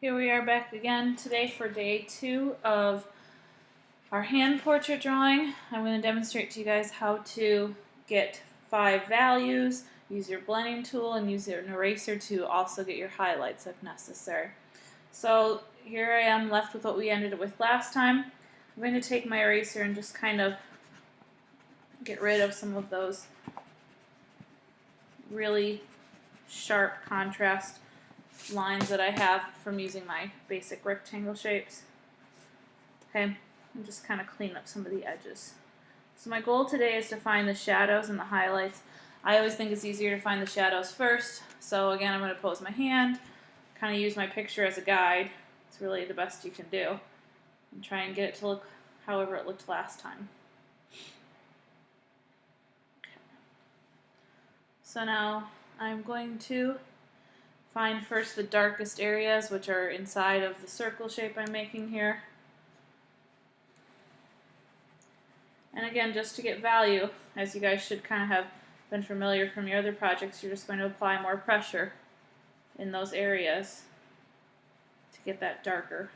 Here we are back again today for day 2 of our hand portrait drawing. I'm going to demonstrate to you guys how to get 5 values, use your blending tool, and use an eraser to also get your highlights if necessary. So here I am left with what we ended with last time. I'm going to take my eraser and just kind of get rid of some of those really sharp contrast lines that I have from using my basic rectangle shapes. Okay, and just kind of clean up some of the edges. So my goal today is to find the shadows and the highlights. I always think it's easier to find the shadows first. So again, I'm going to pose my hand, kind of use my picture as a guide. It's really the best you can do. And try and get it to look however it looked last time. Okay. So now I'm going to find first the darkest areas, which are inside of the circle shape I'm making here. And again, just to get value, as you guys should kind of have been familiar from your other projects, you're just going to apply more pressure in those areas to get that darker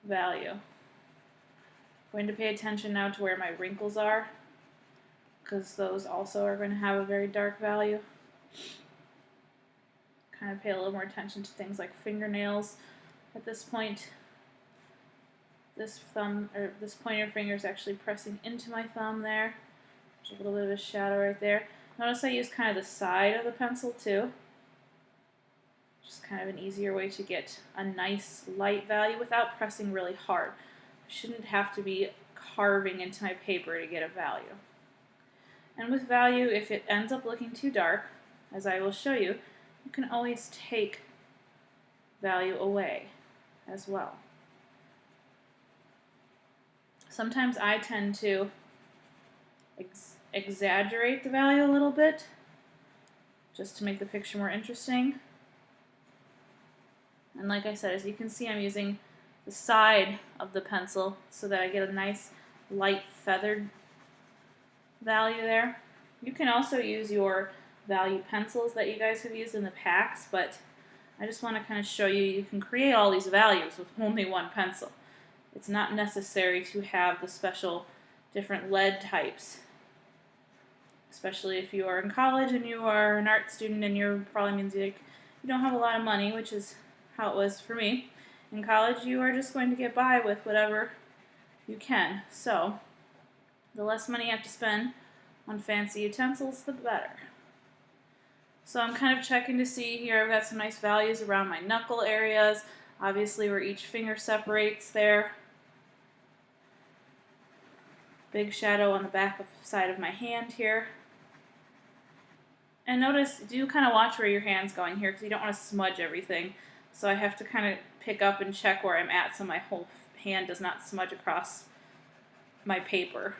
value. I'm going to pay attention now to where my wrinkles are, because those also are going to have a very dark value. Kind of pay a little more attention to things like fingernails at this point. This thumb, or this pointer finger is actually pressing into my thumb there. There's a little bit of a shadow right there. Notice I use kind of the side of the pencil too. Just kind of an easier way to get a nice light value without pressing really hard. I shouldn't have to be carving into my paper to get a value. And with value, if it ends up looking too dark, as I will show you, you can always take value away as well. Sometimes I tend to exaggerate the value a little bit just to make the picture more interesting. And like I said, as you can see, I'm using the side of the pencil so that I get a nice light feathered value there. You can also use your value pencils that you guys have used in the packs, but I just want to kind of show you you can create all these values with only one pencil. It's not necessary to have the special different lead types, especially if you are in college and you are an art student and you're probably means you don't have a lot of money, which is how it was for me. In college, you are just going to get by with whatever you can. So the less money you have to spend on fancy utensils, the better. So I'm kind of checking to see here. I've got some nice values around my knuckle areas, obviously where each finger separates there. Big shadow on the back side of my hand here. And notice, do kind of watch where your hand's going here, because you don't want to smudge everything. So I have to kind of pick up and check where I'm at so my whole hand does not smudge across my paper.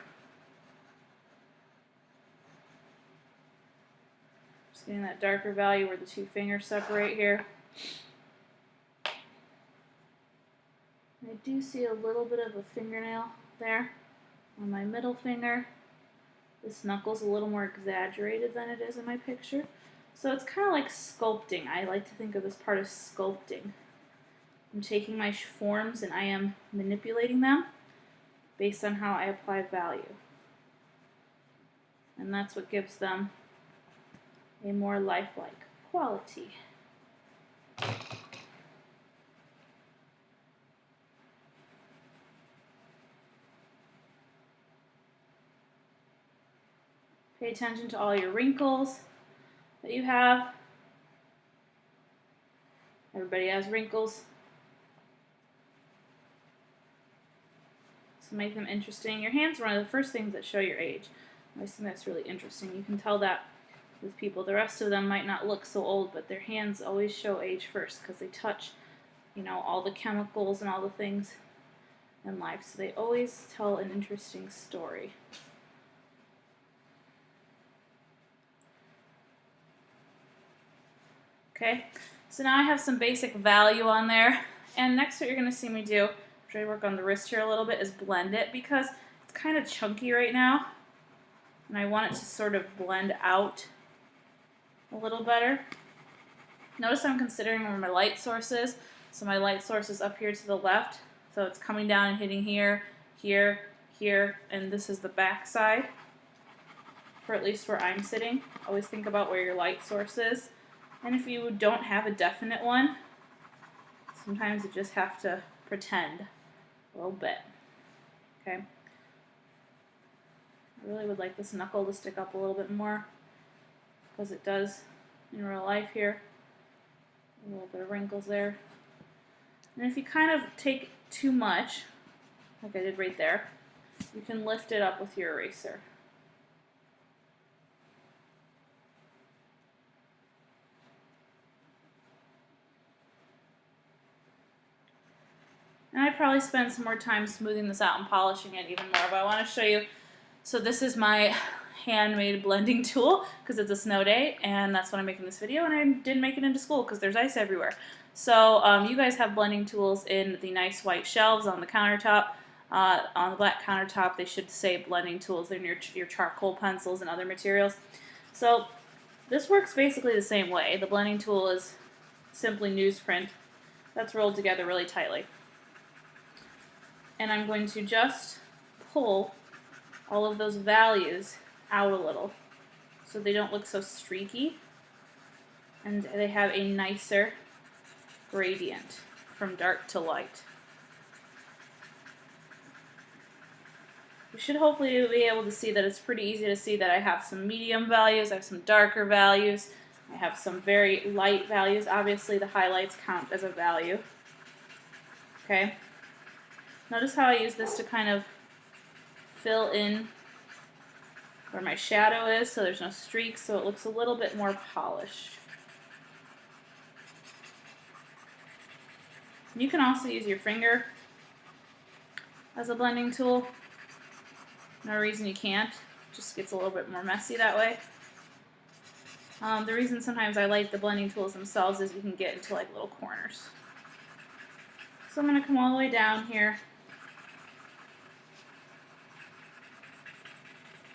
Just getting that darker value where the two fingers separate here. I do see a little bit of a fingernail there on my middle finger. This knuckle's a little more exaggerated than it is in my picture. So it's kind of like sculpting. I like to think of this part as sculpting. I'm taking my forms and I am manipulating them based on how I apply value. And that's what gives them a more lifelike quality. Pay attention to all your wrinkles that you have. Everybody has wrinkles. So make them interesting. Your hands are one of the first things that show your age. I think that's really interesting. You can tell that with people. The rest of them might not look so old, but their hands always show age first because they touch, all the chemicals and all the things in life. So they always tell an interesting story. Okay, so now I have some basic value on there, and next what you're going to see me do, after I work on the wrist here a little bit, is blend it, because it's kind of chunky right now, and I want it to sort of blend out a little better. Notice I'm considering where my light source is. So my light source is up here to the left. So it's coming down and hitting here, here, here, and this is the back side, for at least where I'm sitting. Always think about where your light source is. And if you don't have a definite one, sometimes you just have to pretend a little bit. Okay. I really would like this knuckle to stick up a little bit more, because it does in real life here. A little bit of wrinkles there. And if you kind of take too much, like I did right there, you can lift it up with your eraser. And I'd probably spend some more time smoothing this out and polishing it even more, but I want to show you. So this is my handmade blending tool, because it's a snow day, and that's when I'm making this video, and I didn't make it into school because there's ice everywhere. So you guys have blending tools in the nice white shelves on the countertop. On the black countertop, they should say blending tools. They're near your charcoal pencils and other materials. So this works basically the same way. The blending tool is simply newsprint that's rolled together really tightly. And I'm going to just pull all of those values out a little so they don't look so streaky, and they have a nicer gradient from dark to light. You should hopefully be able to see that it's pretty easy to see that I have some medium values, I have some darker values, I have some very light values. Obviously the highlights count as a value. Okay. Notice how I use this to kind of fill in where my shadow is so there's no streaks, so it looks a little bit more polished. You can also use your finger as a blending tool. No reason you can't. It just gets a little bit more messy that way. The reason sometimes I like the blending tools themselves is you can get into like little corners. So I'm going to come all the way down here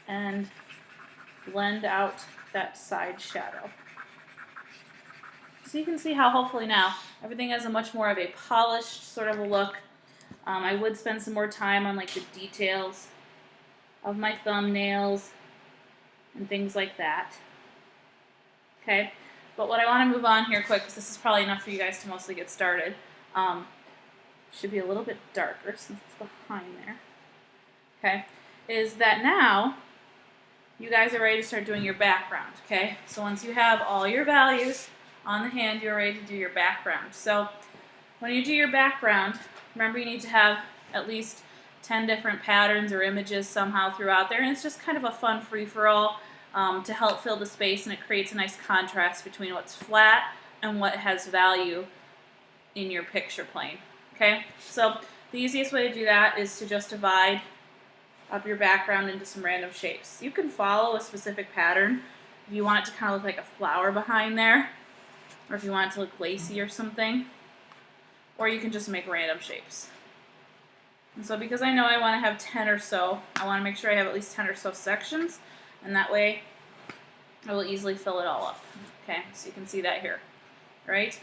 and blend out that side shadow. So you can see how hopefully now everything has a much more of a polished sort of a look. I would spend some more time on like the details of my thumbnails and things like that. Okay, but what I want to move on here quick, because this is probably enough for you guys to mostly get started. Should be a little bit darker since it's behind there. Okay, is that now you guys are ready to start doing your background. Okay, so once you have all your values on the hand, you're ready to do your background. So when you do your background, remember you need to have at least 10 different patterns or images somehow throughout there, and it's just kind of a fun free-for-all to help fill the space, and it creates a nice contrast between what's flat and what has value in your picture plane. Okay, so the easiest way to do that is to just divide up your background into some random shapes. You can follow a specific pattern if you want it to kind of look like a flower behind there, or if you want it to look lacy or something, or you can just make random shapes. And so because I know I want to have 10 or so, I want to make sure I have at least 10 or so sections, and that way I will easily fill it all up. Okay, so you can see that here, right?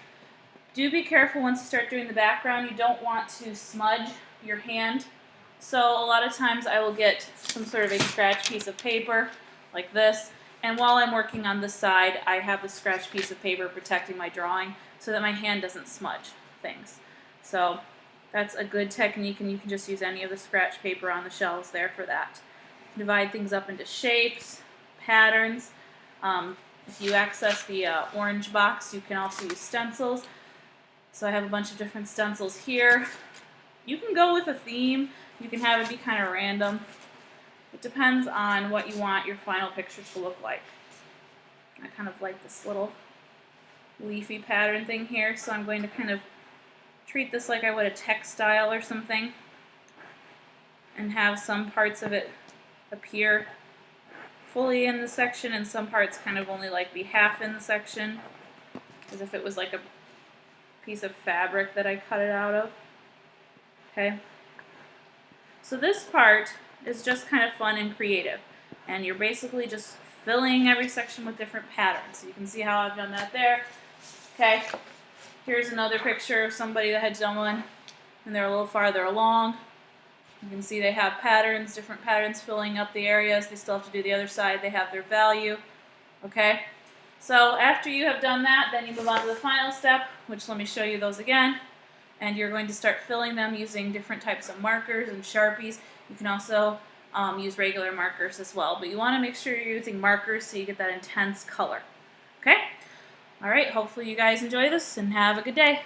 Do be careful once you start doing the background. You don't want to smudge your hand. So a lot of times I will get some sort of a scratch piece of paper like this, and while I'm working on this side, I have the scratch piece of paper protecting my drawing so that my hand doesn't smudge things. So that's a good technique, and you can just use any of the scratch paper on the shelves there for that. Divide things up into shapes, patterns. If you access the orange box, you can also use stencils. So I have a bunch of different stencils here. You can go with a theme. You can have it be kind of random. It depends on what you want your final picture to look like. I kind of like this little leafy pattern thing here, so I'm going to kind of treat this like I would a textile or something, and have some parts of it appear fully in the section and some parts kind of only like be half in the section, as if it was like a piece of fabric that I cut it out of. Okay, so this part is just kind of fun and creative, and you're basically just filling every section with different patterns. So you can see how I've done that there. Okay, here's another picture of somebody that had done one, and they're a little farther along. You can see they have patterns, different patterns filling up the areas. They still have to do the other side. They have their value. Okay, so after you have done that, then you move on to the final step, which let me show you those again. And you're going to start filling them using different types of markers and Sharpies. You can also use regular markers as well, but you want to make sure you're using markers so you get that intense color. Okay? All right, hopefully you guys enjoy this and have a good day.